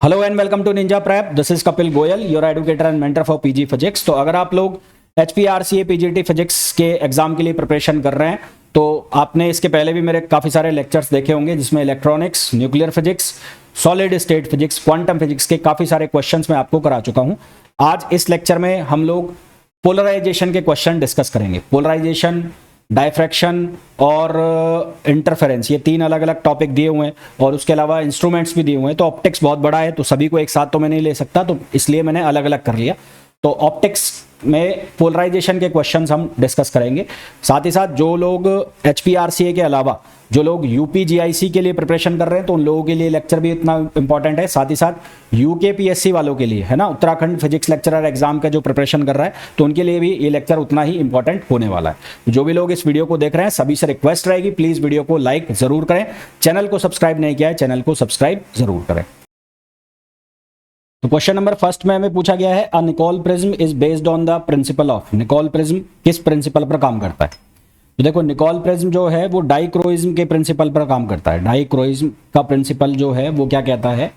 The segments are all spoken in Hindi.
Hello and welcome to ninja prep. This is Kapil Goyal, your educator and mentor for PG physics. तो अगर आप लोग HPRCA पीजीटी फिजिक्स के एग्जाम के लिए प्रिपरेशन कर रहे हैं तो आपने इसके पहले भी मेरे काफ़ी सारे लेक्चर्स देखे होंगे, जिसमें electronics, nuclear physics, solid state physics, quantum physics के काफ़ी सारे क्वेश्चंस मैं आपको करा चुका हूं। आज इस लेक्चर में हम लोग पोलराइजेशन के क्वेश्चन डिस्कस करेंगे। पोलराइजेशन, डायफ्रैक्शन और इंटरफेरेंस, ये तीन अलग अलग टॉपिक दिए हुए हैं और उसके अलावा इंस्ट्रूमेंट्स भी दिए हुए हैं। तो ऑप्टिक्स बहुत बड़ा है तो सभी को एक साथ तो मैं नहीं ले सकता, तो इसलिए मैंने अलग अलग कर लिया। तो ऑप्टिक्स में पोलराइजेशन के क्वेश्चंस हम डिस्कस करेंगे। साथ ही साथ जो लोग HPRCA के अलावा जो लोग UPGIC के लिए प्रिपरेशन कर रहे हैं तो उन लोगों के लिए लेक्चर भी इतना इंपॉर्टेंट है। साथ ही साथ UKPSC वालों के लिए है ना, उत्तराखंड फिजिक्स लेक्चरर एग्जाम का जो प्रिपरेशन कर रहा है तो उनके लिए भी ये लेक्चर उतना ही इंपॉर्टेंट होने वाला है। जो भी लोग इस वीडियो को देख रहे हैं सभी से रिक्वेस्ट रहेगी, प्लीज वीडियो को लाइक जरूर करें। चैनल को सब्सक्राइब नहीं किया है, चैनल को सब्सक्राइब जरूर करें। तो क्वेश्चन नंबर फर्स्ट में हमें पूछा गया है, a Nicol prism is based on the principle of. Nicol prism किस प्रिंसिपल पर काम करता है? तो देखो, निकोल प्रिज्म जो है वो डाइक्रोइज्म के प्रिंसिपल पर काम करता है। डाइक्रोइज्म का प्रिंसिपल जो है वो क्या कहता है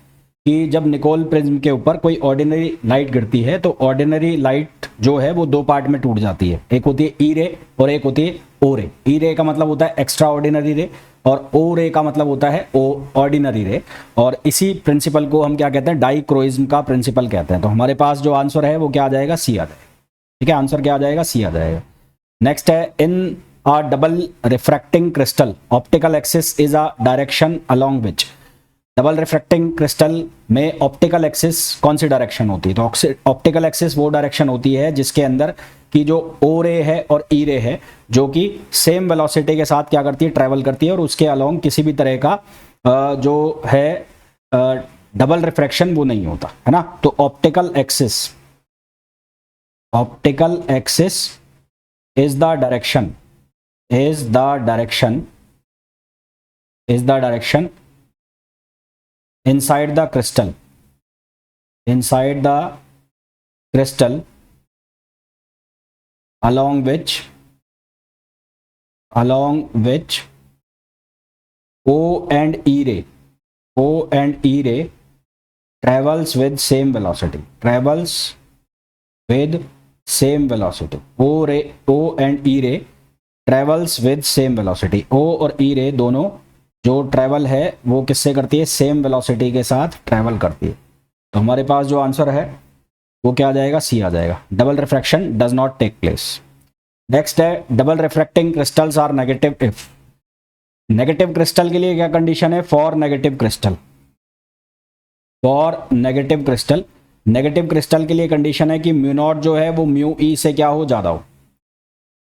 कि जब निकोल प्रिज्म के ऊपर कोई ऑर्डिनरी लाइट गिरती है तो ऑर्डिनरी लाइट जो है वो दो पार्ट में टूट जाती है। एक होती है ई रे और एक होती है ओ रे। ई रे का मतलब होता है एक्स्ट्रा ऑर्डिनरी रे और ओ रे का मतलब होता है ऑर्डिनरी रे। और इसी प्रिंसिपल को हम क्या कहते हैं? डाइक्रोइज्म का प्रिंसिपल कहते हैं। तो हमारे पास जो आंसर है वो क्या आ जाएगा? सी आ जाएगा। ठीक है, आंसर क्या आ जाएगा? सी आ जाएगा। नेक्स्ट है, इन a double refracting crystal optical axis is a direction along which। Double refracting crystal में ऑप्टिकल एक्सिस कौन सी डायरेक्शन होती है? तो ऑप्टिकल एक्सिस वो डायरेक्शन होती है जिसके अंदर की जो ओ रे है और ई रे है जो कि सेम वेलोसिटी के साथ क्या करती है? ट्रैवल करती है और उसके अलोंग किसी भी तरह का जो है डबल रिफ्रैक्शन वो नहीं होता है ना। तो optical axis is the direction inside the crystal along which O and E ray travels with same velocity। O and E ray travels with same velocity। O और E ray दोनों जो ट्रैवल है वो किससे करती है? सेम वेलोसिटी के साथ ट्रैवल करती है। तो हमारे पास जो आंसर है वो क्या आ जाएगा? सी आ जाएगा। Double refraction does not take place. Next है, double refracting crystals are negative if. Negative crystal के लिए क्या कंडीशन है? फॉर नेगेटिव क्रिस्टल के लिए कंडीशन है कि म्यू नॉट जो है वो म्यू ई से क्या हो? ज्यादा हो।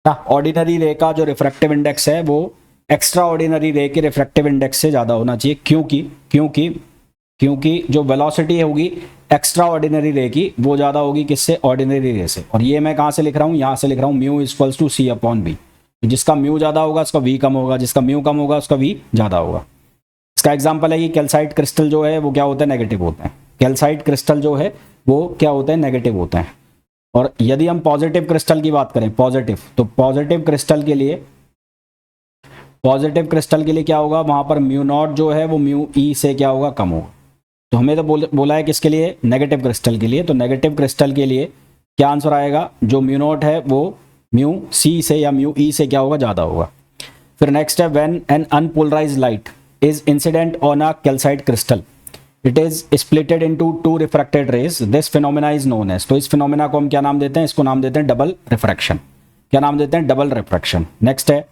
ऑर्डिनरी रे का जो रिफ्रैक्टिव इंडेक्स है वो एक्स्ट्रा ऑर्डिनरी रे के रिफ्रैक्टिव इंडेक्स से ज़्यादा होना चाहिए, क्योंकि जो वेलोसिटी होगी एक्स्ट्रा ऑर्डिनरी रे की वो ज़्यादा होगी किससे? ऑर्डिनरी रे से। और ये मैं कहाँ से लिख रहा हूँ? यहाँ से लिख रहा हूँ, mu equals to C upon B. जिसका म्यू ज़्यादा होगा उसका वी कम होगा, जिसका म्यू कम होगा उसका वी ज़्यादा होगा। इसका एग्जाम्पल है कि कैल्साइट क्रिस्टल जो है वो क्या होता है? नेगेटिव होते हैं। कैल्साइट क्रिस्टल जो है वो क्या होते हैं? नेगेटिव होते हैं। और यदि हम पॉजिटिव क्रिस्टल की बात करें, तो पॉजिटिव क्रिस्टल के लिए क्या होगा? वहां पर म्यू नॉट जो है वो म्यू ई से क्या होगा? कम होगा। तो हमें तो बोला है किसके लिए? नेगेटिव क्रिस्टल के लिए। तो नेगेटिव क्रिस्टल के लिए क्या आंसर आएगा? जो म्यू नॉट है वो म्यू सी से या म्यू ई से क्या होगा? ज़्यादा होगा। फिर नेक्स्ट है, when an unpolarized light is incident on a calcite crystal it is splitted into two refracted rays, this phenomena is known as. तो इस फिनोमेना को हम क्या नाम देते हैं? इसको नाम देते हैं डबल रिफ्रैक्शन। क्या नाम देते हैं? Double refraction. नेक्स्ट है,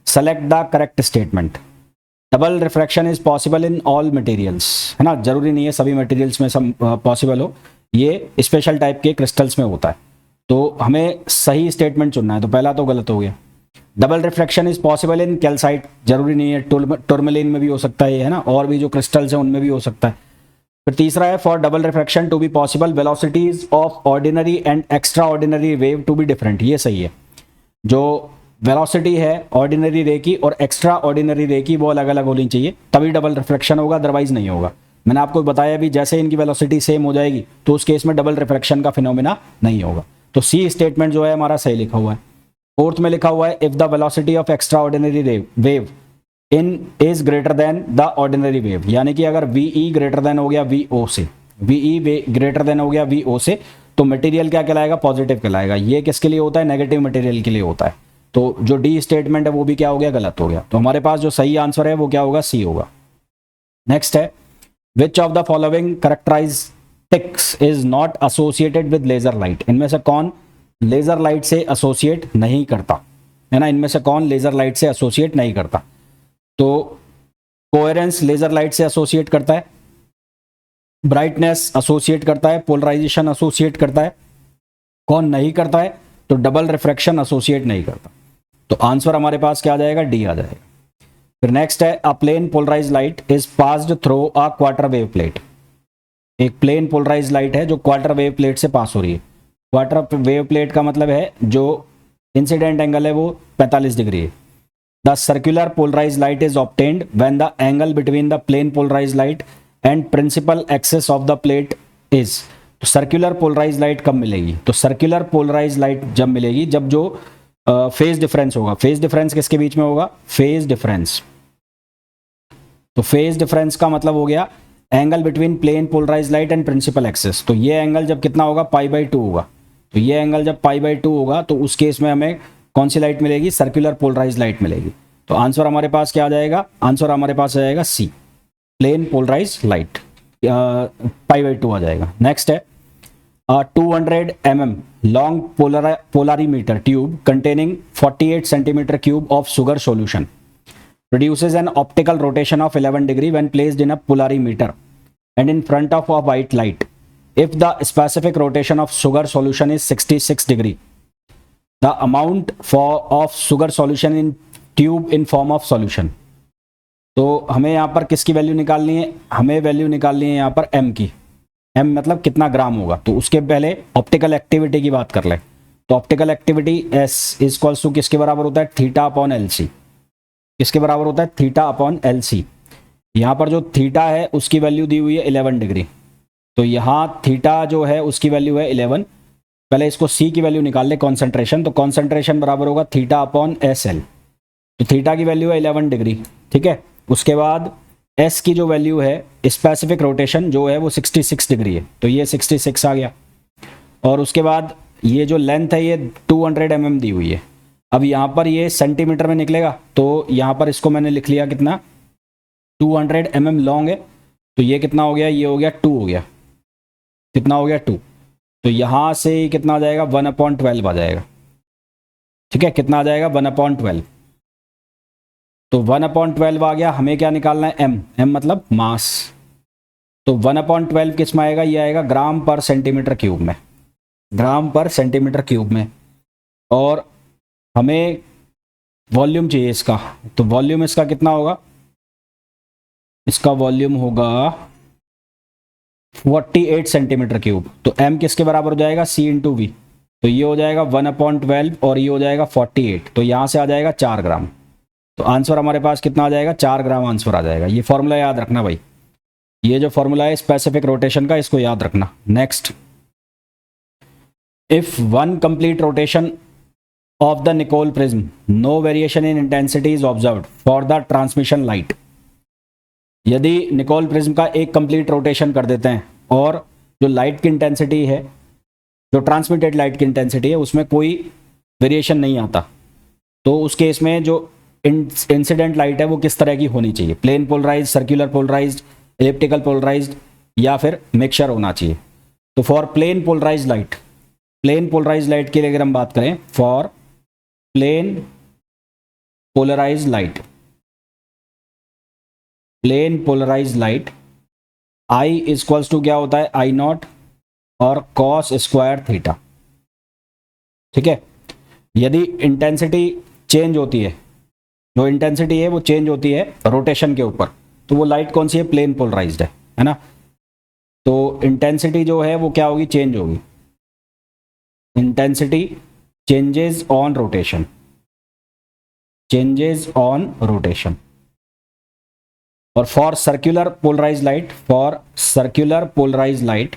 select the correct statement. Double refraction is possible in all materials, है ना। जरूरी नहीं है सभी मटेरियल्स में सब पॉसिबल हो, ये स्पेशल टाइप के क्रिस्टल्स में होता है। तो हमें सही स्टेटमेंट चुनना है। तो पहला तो गलत हो गया। Double refraction is possible in calcite, जरूरी नहीं है, टूरमेलिन में भी हो सकता है, है ना, और भी जो क्रिस्टल्स हैं उनमें भी हो सकता है। फिर तीसरा है, for double refraction to be possible velocities of ordinary and extraordinary wave to be different. ये सही है। जो वेलोसिटी है ऑर्डिनरी रे की और एक्स्ट्रा ऑर्डिनरी रे की वो अलग अलग होनी चाहिए, तभी डबल रिफ्रैक्शन होगा, अदरवाइज नहीं होगा। मैंने आपको बताया भी, जैसे इनकी वेलोसिटी सेम हो जाएगी तो उस केस में डबल रिफ्रैक्शन का फिनोमेना नहीं होगा। तो सी स्टेटमेंट जो है हमारा सही लिखा हुआ है। फोर्थ में लिखा हुआ है, if the velocity of extra ordinary wave in is greater than the ordinary wave, यानी कि अगर वी ई ग्रेटर देन हो गया वी ओ से, VE वे ग्रेटर देन हो गया VO से, तो मटेरियल क्या कहलाएगा, पॉजिटिव कहलाएगा। ये किसके लिए होता है, नेगेटिव मटेरियल के लिए होता है। तो जो डी स्टेटमेंट है वो भी क्या हो गया, गलत हो गया। तो हमारे पास जो सही आंसर है वो क्या होगा, सी होगा। नेक्स्ट है, which of the following characteristics is not associated with laser light. इनमें से कौन लेजर लाइट से एसोसिएट नहीं करता, है ना, इनमें से कौन लेजर लाइट से एसोसिएट नहीं करता। तो कोहेरेंस लेजर लाइट से एसोसिएट करता है, ब्राइटनेस एसोसिएट करता है, पोलराइजेशन एसोसिएट करता है। कौन नहीं करता है, तो डबल रिफ्रैक्शन एसोसिएट नहीं करता। तो आंसर हमारे पास क्या आ जाएगा, डी आ जाएगा। फिर नेक्स्ट है, a plane polarise light is passed through a quarter wave plate. एक प्लेन पोलराइज लाइट है जो क्वार्टर वेव प्लेट से पास हो रही है। क्वार्टर वेव प्लेट का मतलब है जो इंसिडेंट एंगल है वो 45 डिग्री है। The circular polarise light is obtained when the angle between the plane polarise light and principal axis of the plate is. तो सर्कुलर पोलराइज लाइट कब मिलेगी, तो सर्कुलर पोलराइज लाइट जब मिलेगी जब जो फेज डिफरेंस होगा। फेज डिफरेंस किसके बीच में होगा, फेज डिफरेंस। तो फेज डिफरेंस का मतलब हो गया angle between plane polarise light and principal axis. तो ये एंगल जब कितना होगा, π/2 होगा। तो ये एंगल जब π/2 होगा तो उस केस में हमें कौन सी लाइट मिलेगी, सर्कुलर पोलराइज लाइट मिलेगी। तो आंसर हमारे पास क्या आ जाएगा, आंसर हमारे पास आ जाएगा सी, प्लेन पोलराइज लाइट, π/2 आ जाएगा। नेक्स्ट है, 200 mm long polarimeter tube containing 48 centimeter cube of sugar solution produces an optical rotation of 11 degree when placed in a polarimeter and in front of a white light if the specific rotation of sugar solution is 66 degree. The amount of sugar solution in tube in form of solution. तो हमें यहाँ पर किसकी वैल्यू निकालनी है, हमें वैल्यू निकालनी है यहाँ पर m की। m मतलब कितना ग्राम होगा। तो उसके पहले ऑप्टिकल एक्टिविटी की बात कर ले। तो optical activity S equals to किसके बराबर होता है, थीटा अपॉन LC। किसके बराबर होता है, थीटा अपॉन LC। यहाँ पर जो थीटा है उसकी वैल्यू दी हुई है 11 डिग्री। तो यहाँ थीटा जो है उसकी वैल्यू है 11। पहले इसको C की वैल्यू निकाल ले, कॉन्सेंट्रेशन। तो कॉन्सेंट्रेशन बराबर होगा थीटा अपॉन SL। तो थीटा की वैल्यू है 11 डिग्री, ठीक है। उसके बाद S की जो वैल्यू है, स्पेसिफिक रोटेशन जो है वो 66 डिग्री है। तो ये 66 आ गया। और उसके बाद ये जो लेंथ है ये 200 mm दी हुई है। अब यहाँ पर ये सेंटीमीटर में निकलेगा, तो यहाँ पर इसको मैंने लिख लिया कितना, 200 mm लॉन्ग है। तो ये कितना हो गया, ये हो गया 2 हो गया। कितना हो गया, 2। तो यहाँ से कितना आ जाएगा, 1/12 आ जाएगा, ठीक है। कितना आ जाएगा, 1/12। तो 1/12 आ गया। हमें क्या निकालना है, m मतलब मास। तो 1/12 किस में आएगा, ये आएगा ग्राम पर सेंटीमीटर क्यूब में, ग्राम पर सेंटीमीटर क्यूब में। और हमें वॉल्यूम चाहिए इसका। तो वॉल्यूम इसका कितना होगा, इसका वॉल्यूम होगा 48 सेंटीमीटर क्यूब। तो m किसके बराबर हो जाएगा, c इंटू वी। तो ये हो जाएगा 1/12 और ये हो जाएगा 48। तो यहाँ से आ जाएगा 4 ग्राम। तो आंसर हमारे पास कितना आ जाएगा, 4 ग्राम आंसर आ जाएगा। ये फॉर्मूला याद रखना भाई, ये जो फॉर्मूला है स्पेसिफिक रोटेशन का, इसको याद रखना। Next, if one complete rotation of the Nicol prism no variation in intensity is observed for the transmission light. यदि निकोल प्रिज्म का एक कंप्लीट रोटेशन कर देते हैं और जो लाइट की इंटेंसिटी है, जो ट्रांसमिटेड लाइट की इंटेंसिटी है, उसमें कोई वेरिएशन नहीं आता, तो उस केस में जो इंसिडेंट लाइट है वो किस तरह की होनी चाहिए, plane polarize, circular polarized, elliptical polarized या फिर मिक्सचर होना चाहिए। तो for plane polarise light, plane polarise light के लिए अगर हम बात करें, for plane polarise light, plane polarise light I equals to क्या होता है, I0 और cos स्क्वायर थीटा, ठीक है। यदि इंटेंसिटी चेंज होती है, जो इंटेंसिटी है वो चेंज होती है रोटेशन के ऊपर, तो वो लाइट कौन सी है, प्लेन पोलराइज्ड है ना। तो इंटेंसिटी जो है वो क्या होगी, चेंज होगी। Intensity changes on rotation, changes on rotation. और for circular polarise light, for circular polarise light,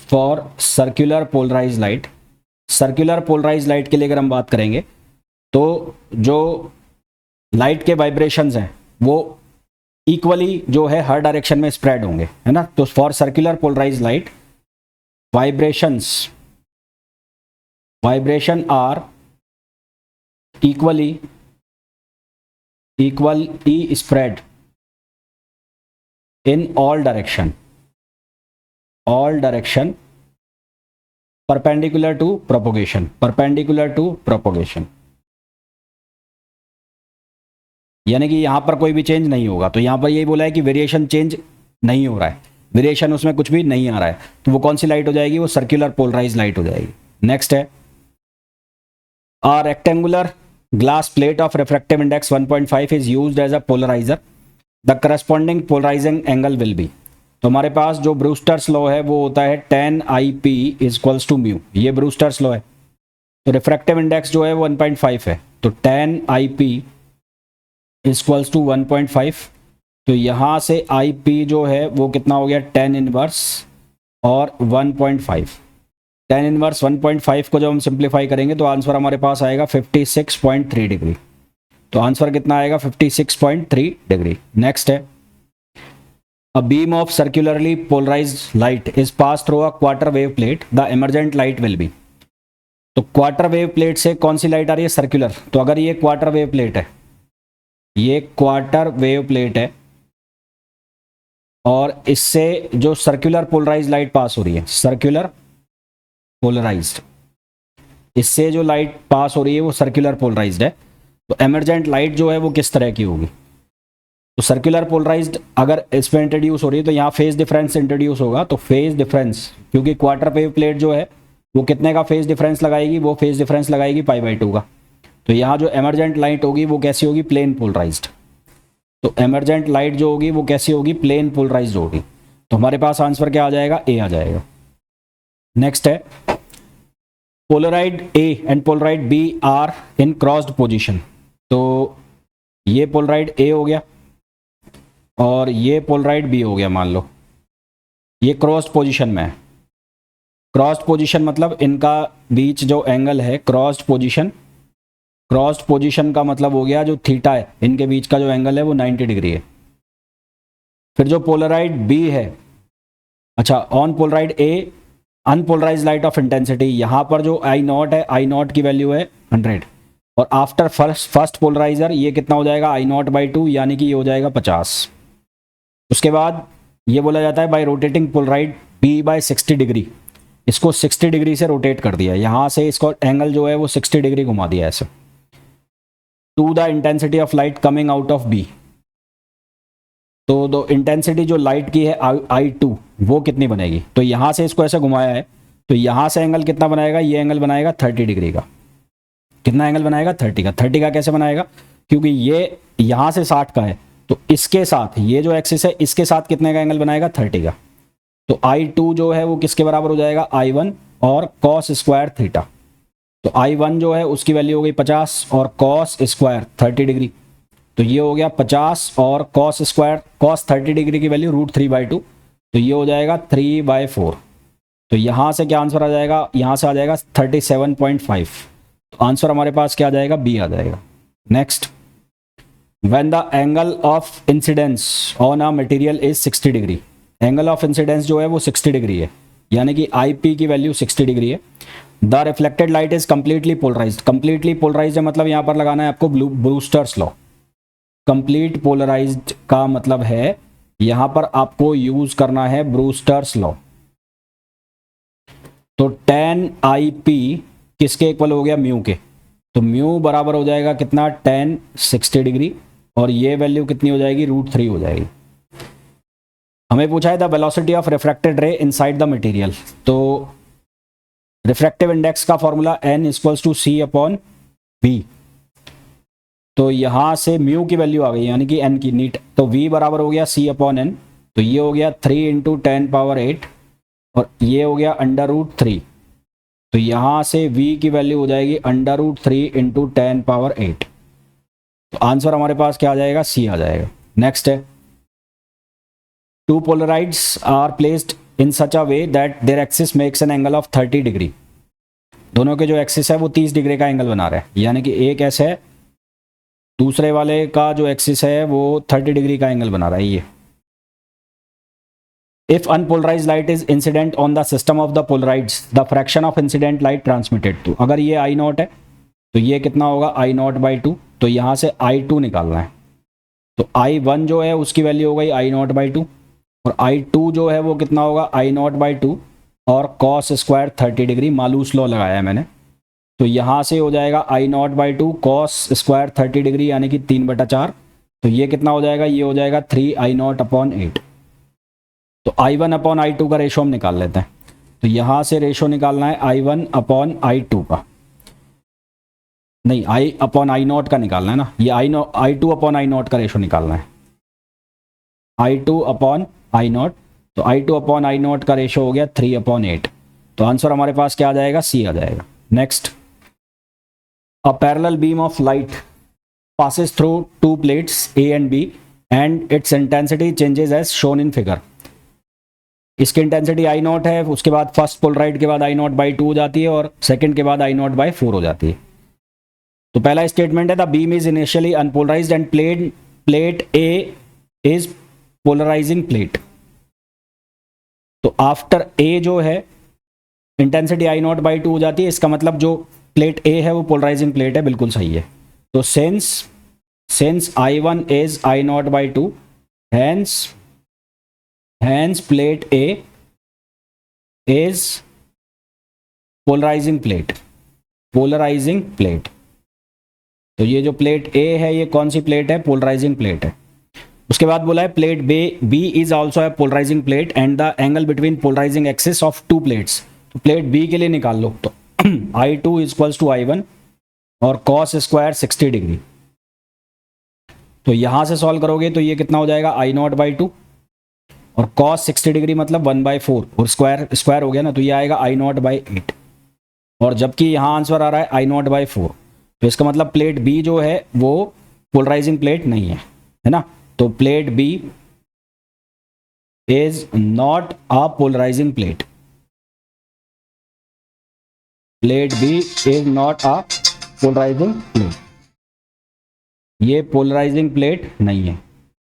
for circular polarise light, circular polarise light के लिए अगर हम बात करेंगे, तो जो लाइट के वाइब्रेशंस हैं वो इक्वली जो है हर डायरेक्शन में स्प्रेड होंगे, है ना। तो for circular polarise light vibration are equally spread in all direction perpendicular to propagation यानी कि यहां पर कोई भी चेंज नहीं होगा। तो यहां पर यही बोला है कि वेरिएशन चेंज नहीं हो रहा है, वेरिएशन उसमें कुछ भी नहीं आ रहा है, तो वो कौन सी लाइट हो जाएगी, वो सर्कुलर पोलराइज लाइट हो जाएगी। नेक्स्ट है a rectangular glass plate of refractive index 1.5 is used as a polarizer, the corresponding polarizing angle will be। तो हमारे पास जो ब्रूस्टर्स लॉ है वो होता है tan IP equals to mu, ये ब्रूस्टर्स लॉ है। तो रिफ्रैक्टिव इंडेक्स जो है 1.5 है, तो tan IP इक्वल्स टू 1.5। तो यहाँ से IP जो है वो कितना हो गया, tan इनवर्स और 1.5। tan इनवर्स 1.5 को जब हम सिंप्लीफाई करेंगे तो आंसर हमारे पास आएगा 56.3 डिग्री। तो आंसर कितना आएगा, 56.3 डिग्री। नेक्स्ट है a beam of circularly polarized light is pass through a quarter wave plate, the emergent light will be. तो क्वार्टर वेव प्लेट से कौन सी लाइट आ रही है, सर्कुलर। तो अगर ये क्वार्टर वेव प्लेट है, ये क्वार्टर वेव प्लेट है और इससे जो सर्कुलर पोलराइज्ड लाइट पास हो रही है, सर्कुलर पोलराइज्ड, इससे जो लाइट पास हो रही है वो सर्कुलर पोलराइज्ड है। तो एमर्जेंट लाइट जो है वो किस तरह की होगी, तो सर्कुलर पोलराइज्ड अगर इसमें इंट्रोड्यूस हो रही है तो यहाँ फेज डिफरेंस इंट्रोड्यूस होगा। तो फेज डिफरेंस, क्योंकि क्वार्टर वेव प्लेट जो है वो कितने का फेज डिफरेंस लगाएगी, वो फेज डिफरेंस लगाएगी π/2 का। तो यहाँ जो एमर्जेंट लाइट होगी वो कैसी होगी, प्लेन पोलराइज्ड। तो एमर्जेंट लाइट जो होगी वो कैसी होगी, प्लेन पोलराइज्ड होगी। तो हमारे पास आंसर क्या आ जाएगा, ए आ जाएगा। नेक्स्ट है polaroid A and polaroid B are in crossed position. तो ये पोलराइड A हो गया और ये पोलराइड B हो गया। मान लो ये क्रॉस्ड पोजीशन में है। क्रॉस्ड पोजीशन मतलब इनका बीच जो एंगल है, क्रॉस्ड पोजीशन का मतलब हो गया जो थीटा है, इनके बीच का जो एंगल है वो 90 डिग्री है। फिर जो पोलराइड B है, अच्छा on polaroid A unpolarize light of intensity, यहाँ पर जो I0 है, I0 की वैल्यू है 100 और आफ्टर फर्स्ट पोलराइजर ये कितना हो जाएगा, I0/2 यानी कि ये हो जाएगा 50। उसके बाद ये बोला जाता है bye rotating Polaroid B/60 degree, इसको 60 डिग्री से रोटेट कर दिया, यहाँ से इसको एंगल जो है वो 60 डिग्री घुमा दिया ऐसे, to the intensity of light coming out of B। तो दो इंटेंसिटी जो लाइट की है I2 वो कितनी बनेगी, तो यहाँ से इसको ऐसे घुमाया है तो यहाँ से एंगल कितना बनाएगा, ये एंगल बनाएगा 30 डिग्री का। कितना एंगल बनाएगा, 30 का। 30 का कैसे बनाएगा, क्योंकि ये यहाँ से 60 का है तो इसके साथ ये जो एक्सिस है इसके साथ कितने का एंगल बनाएगा, 30 का। तो I2 जो है वो किसके बराबर हो जाएगा, I1 और cos स्क्वायर थीटा। तो I1 जो है उसकी वैल्यू हो गई 50 और cos स्क्वायर 30 डिग्री। तो ये हो गया 50 और cos स्क्वायर, cos 30 डिग्री की वैल्यू √3/2, तो ये हो जाएगा 3/4। तो यहाँ से क्या आंसर आ जाएगा, यहाँ से आ जाएगा 37.5। तो आंसर हमारे पास क्या आ जाएगा, बी आ जाएगा। Next, when the angle of incidence on a material is 60 degree, angle of incidence जो है वो 60 डिग्री है, यानी कि IP की वैल्यू 60 डिग्री है। The reflected light is completely polarized, completely polarized है मतलब यहाँ पर लगाना है आपको ब्रूस्टर्स लॉ। कंप्लीट पोलराइज्ड का मतलब है यहां पर आपको यूज करना है ब्रूस्टर्स लॉ। तो tan IP किसके इक्वल हो गया, म्यू के। तो म्यू बराबर हो जाएगा कितना, tan 60 डिग्री और ये वैल्यू कितनी हो जाएगी, √3 हो जाएगी। हमें पूछा है द वेलोसिटी ऑफ रिफ्रैक्टेड रे इनसाइड द मटेरियल। तो रिफ्रैक्टिव इंडेक्स का फॉर्मूला n = c/v। तो यहाँ से म्यू की वैल्यू आ गई यानी कि n की नीट, तो v बराबर हो गया c/n। तो ये हो गया 3 × 10⁸ और ये हो गया √3। तो यहाँ से v की वैल्यू हो जाएगी √3 × 10⁸। तो आंसर हमारे पास क्या आ जाएगा, सी आ जाएगा। नेक्स्ट है, two polaroids are placed in such a way that their axis makes an angle of 30 degree. दोनों के जो एक्सिस है वो 30 डिग्री का एंगल बना रहा है, यानी कि एक ऐसे है दूसरे वाले का जो एक्सिस है वो 30 डिग्री का एंगल बना रहा है ये। If unpolarised light is incident on the system of the polaroids the fraction of incident light transmitted to, अगर ये आई नॉट है तो ये कितना होगा आई नॉट बाई टू, तो यहाँ से आई टू निकालना है। तो आई वन जो है उसकी वैल्यू हो गई आई नॉट बाई टू, और आई टू जो है वो कितना होगा आई नॉट बाई टू और cos square 30 degree, Malus law लगाया है मैंने। तो यहाँ से हो जाएगा I naught by two cos square 30 degree यानी कि 3/4। तो ये कितना हो जाएगा, ये हो जाएगा 3 आई नॉट अपॉन 8। तो I one upon I two का रेशो हम निकाल लेते हैं। तो यहाँ से रेशो निकालना है I one upon I two का, नहीं आई अपॉन आई नॉट का निकालना है ना, ये आई टू अपॉन आई नॉट का रेशो निकालना है, आई टू अपॉन आई नॉट। तो आई टू अपॉन आई नॉट का रेशो हो गया 3/8। तो आंसर हमारे पास क्या आ जाएगा, सी आ जाएगा। Next, a parallel beam of light passes through two plates A and B and its intensity changes as shown in figure। इसकी इंटेंसिटी आई नॉट है, उसके बाद फर्स्ट पोलराइड के बाद आई नॉट बाई टू हो जाती है और सेकंड के बाद आई नॉट बाई 4 हो जाती है। तो पहला स्टेटमेंट है the beam is initially unpolarized and plate A is polarizing plate. तो आफ्टर ए जो है intensity I naught by two हो जाती है, इसका मतलब जो प्लेट ए है वो पोलराइजिंग प्लेट है, बिल्कुल सही है। तो since I1 is I naught by 2, hence plate A is polarizing plate। तो ये जो प्लेट A है ये कौन सी प्लेट है, पोलराइजिंग प्लेट है। उसके बाद बोला है plate B is also a polarizing plate and the angle between polarizing axis of two plates। तो प्लेट B के लिए निकाल लो, तो I2 इक्वल्स टू I1 और कॉस स्क्वायर 60 डिग्री। तो यहां से सॉल्व करोगे तो ये कितना हो जाएगा आई नॉट बाई टू और कॉस 60 डिग्री मतलब 1/4 और स्क्वायर हो गया ना, तो ये आएगा आई नॉट बाई 8। और जबकि यहां आंसर आ रहा है आई नॉट बाई 4, तो इसका मतलब प्लेट बी जो है वो पोलराइजिंग प्लेट नहीं है ना। तो plate B is not a polarizing plate, plate B is not a polarizing plate, ये पोलराइजिंग प्लेट नहीं है।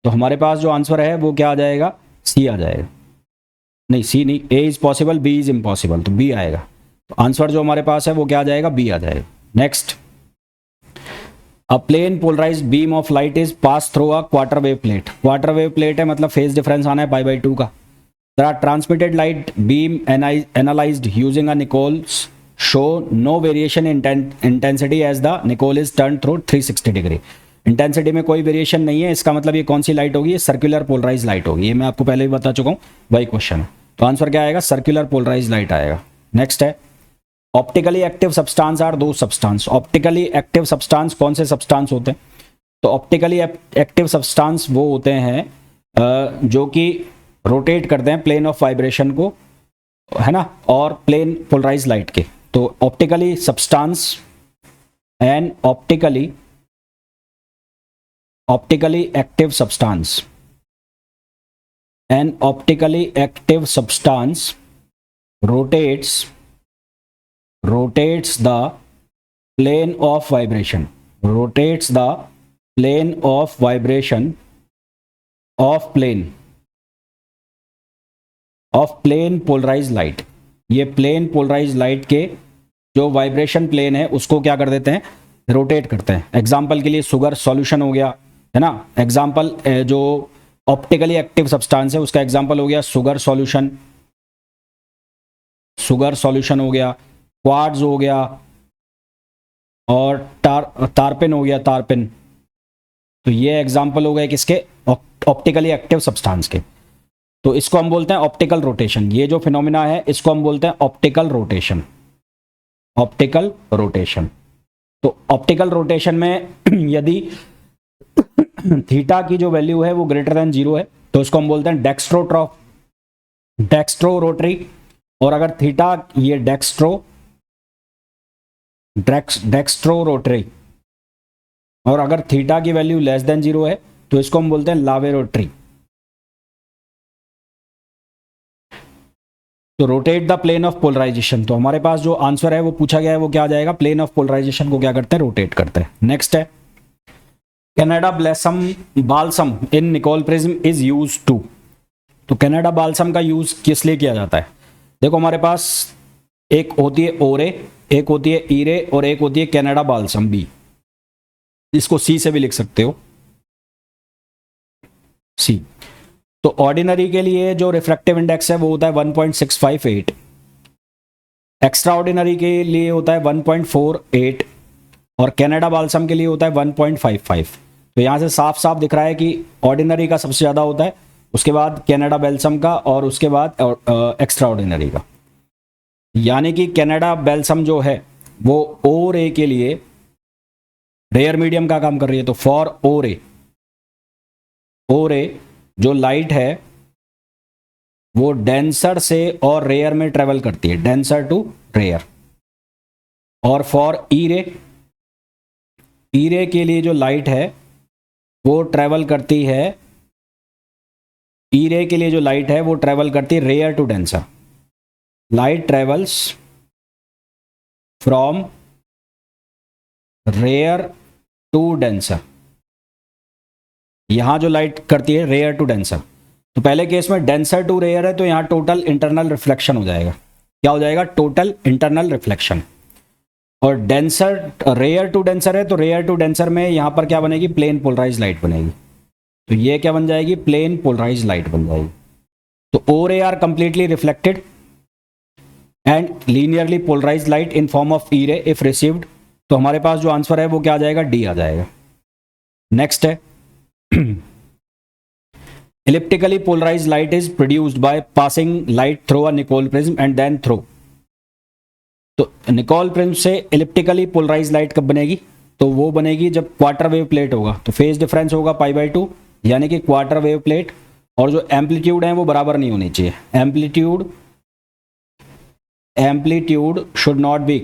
तो हमारे पास जो आंसर है वो क्या आ जाएगा, सी आ जाएगा। नहीं सी नहीं, A is possible B is impossible, तो बी आएगा। तो आंसर जो हमारे पास है वो क्या आ जाएगा, बी आ जाएगा। Next, a plane polarized beam of light is pass through a quarter wave plate. Quarter wave plate है मतलब फेज डिफरेंस आना है π/2 का। The transmitted light beam analysed using a Nicol's show no variation in intensity as the Nicol is turned through 360 degree. Intensity में कोई वेरिएशन नहीं है, इसका मतलब ये कौन सी लाइट होगी, ये सर्कुलर पोलराइज लाइट होगी। ये मैं आपको पहले भी बता चुका हूँ, वही क्वेश्चन है। तो आंसर क्या आएगा, सर्कुलर पोलराइज लाइट आएगा। नेक्स्ट है, ऑप्टिकली एक्टिव सब्सटेंस आर दो सब्सटेंस। ऑप्टिकली एक्टिव सब्सटेंस कौन से सब्सटेंस होते हैं, तो ऑप्टिकली एक्टिव सब्सटेंस वो होते हैं जो कि रोटेट करते हैं प्लेन ऑफ वाइब्रेशन को, है ना, और प्लेन पोलराइज लाइट के। तो optically substance and optically active substance and optically active substance rotates the plane of vibration, rotates the plane of vibration of plane polarized light। ये प्लेन पोलराइज लाइट के जो वाइब्रेशन प्लेन है उसको क्या कर देते हैं, रोटेट करते हैं। एग्जाम्पल के लिए शुगर सॉल्यूशन हो गया, है ना, एग्जाम्पल जो ऑप्टिकली एक्टिव सब्सटेंस है उसका एग्जाम्पल हो गया शुगर सॉल्यूशन हो गया, क्वार्ट्ज हो गया और तारपिन हो गया, तारपिन। तो ये एग्जाम्पल हो गए किसके, ऑप्टिकली एक्टिव सब्सटेंस के। तो इसको हम बोलते हैं ऑप्टिकल रोटेशन। ये जो फिनोमिना है इसको हम बोलते हैं ऑप्टिकल रोटेशन। तो ऑप्टिकल रोटेशन में यदि थीटा की जो वैल्यू है वो ग्रेटर देन 0 है तो इसको हम बोलते हैं डेक्स्ट्रो रोटरी। और अगर थीटा ये डेक्स्ट्रो रोटरी और अगर थीटा की वैल्यू लेस देन 0 है तो इसको हम बोलते हैं लावे रोटरी। तो rotate the plane of polarization. तो हमारे पास जो आंसर है वो पूछा गया है वो क्या आ जाएगा, प्लेन ऑफ पोलराइजेशन को क्या करते हैं, रोटेट करते हैं। नेक्स्ट है, Canada balsam in Nicol prism is use to. तो कनाडा बाल्सम का यूज किस लिए किया जाता है? देखो हमारे पास एक होती है ओरे, एक होती है ईरे और एक होती है कनाडा बाल्सम बी। इसको सी से भी लिख सकते हो, सी। तो ऑर्डिनरी के लिए जो रिफ्रैक्टिव इंडेक्स है वो होता है 1.658, एक्स्ट्रा ऑर्डिनरी के लिए होता है 1.48 और कनाडा बाल्सम के लिए होता है 1.55। तो यहाँ से साफ साफ दिख रहा है कि ऑर्डिनरी का सबसे ज़्यादा होता है, उसके बाद कनाडा बाल्सम का और उसके बाद एक्स्ट्रा ऑर्डिनरी का। यानी कि कनाडा बाल्सम जो है वो ओ रे के लिए रेयर मीडियम का काम कर रही है। तो फॉर ओ रे जो लाइट है वो डेंसर से और रेयर में ट्रेवल करती है, डेंसर टू रेयर। और फॉर ई रे के लिए जो लाइट है वो ट्रेवल करती है, ई रे के लिए जो लाइट है वो ट्रेवल करती है rare to denser. Light travels from rare to denser. यहां जो लाइट करती है रेयर टू डेंसर, तो पहले केस में डेंसर टू रेयर है तो यहां टोटल इंटरनल रिफ्लेक्शन हो जाएगा। क्या हो जाएगा? Total internal reflection. और डेंसर रेयर टू डेंसर है तो रेयर टू डेंसर में यहां पर क्या बनेगी? प्लेन पोलराइज लाइट बनेगी। तो ये क्या बन जाएगी? प्लेन पोलराइज लाइट बन जाएगी। तो O ray are completely reflected and linearly polarise light in form of E ray if received. तो हमारे पास जो आंसर है वो क्या आ जाएगा? डी आ जाएगा। नेक्स्ट है elliptically polarized light is produced by passing light through a Nicol prism and then through। तो निकोल प्रिज्म से elliptically polarized light कब बनेगी? तो वो बनेगी जब क्वार्टर वेव प्लेट होगा। तो फेज डिफरेंस होगा π/2, यानी कि क्वार्टर वेव प्लेट और जो एम्पलीट्यूड है वो बराबर नहीं होनी चाहिए। Amplitude should not be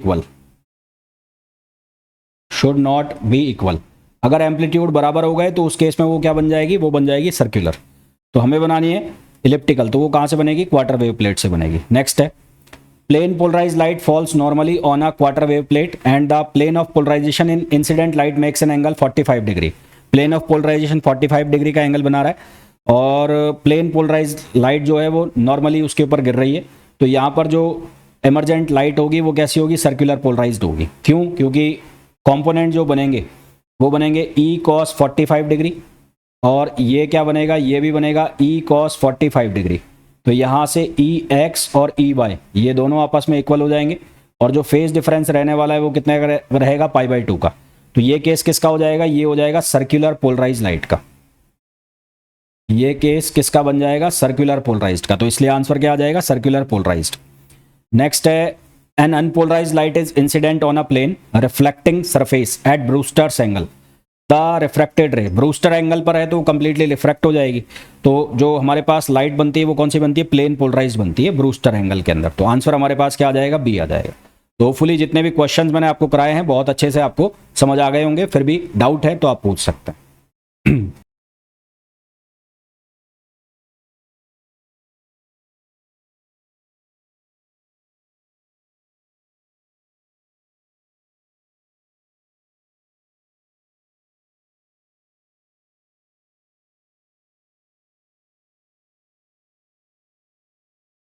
equal. अगर एम्पलीट्यूड बराबर हो गए तो उस केस में वो क्या बन जाएगी? वो बन जाएगी सर्कुलर। तो हमें बनानी है इलिप्टिकल, तो वो कहां से बनेगी? क्वार्टर वेव प्लेट से बनेगी। नेक्स्ट है plane polarise light falls normally on a quarter wave plate and the plane of polarization in incident light makes an angle 45 degree. Plane of polarization 45 degree का एंगल बना रहा है और प्लेन पोलराइज लाइट जो है वो नॉर्मली उसके ऊपर गिर रही है। तो यहाँ पर जो एमरजेंट लाइट होगी वो कैसी होगी? सर्कुलर पोलराइज्ड होगी। क्यों? क्योंकि कॉम्पोनेंट जो बनेंगे वो बनेंगे ई कॉस 45 डिग्री और ये क्या बनेगा? ये भी बनेगा ई कॉस 45 डिग्री। तो यहाँ से ई एक्स और ई वाई ये दोनों आपस में इक्वल हो जाएंगे और जो फेज डिफरेंस रहने वाला है वो कितने का रहेगा? π/2 का। तो ये केस किसका हो जाएगा? ये हो जाएगा सर्कुलर पोलराइज लाइट का। ये केस किसका बन जाएगा? सर्कुलर पोलराइज्ड का। तो इसलिए आंसर क्या आ जाएगा? Circular polarized. नेक्स्ट है an unpolarized light is incident on a plane reflecting surface at Brewster's angle। The refracted ray Brewster angle पर है तो कंप्लीटली रिफ्रैक्ट हो जाएगी। तो जो हमारे पास लाइट बनती है वो कौन सी बनती है? प्लेन पोलराइज बनती है ब्रूस्टर एंगल के अंदर। तो आंसर हमारे पास क्या आ जाएगा? बी आ जाएगा। तो होपफुली जितने भी क्वेश्चंस मैंने आपको कराए हैं बहुत अच्छे से आपको समझ आ गए होंगे। फिर भी डाउट है तो आप पूछ सकते हैं।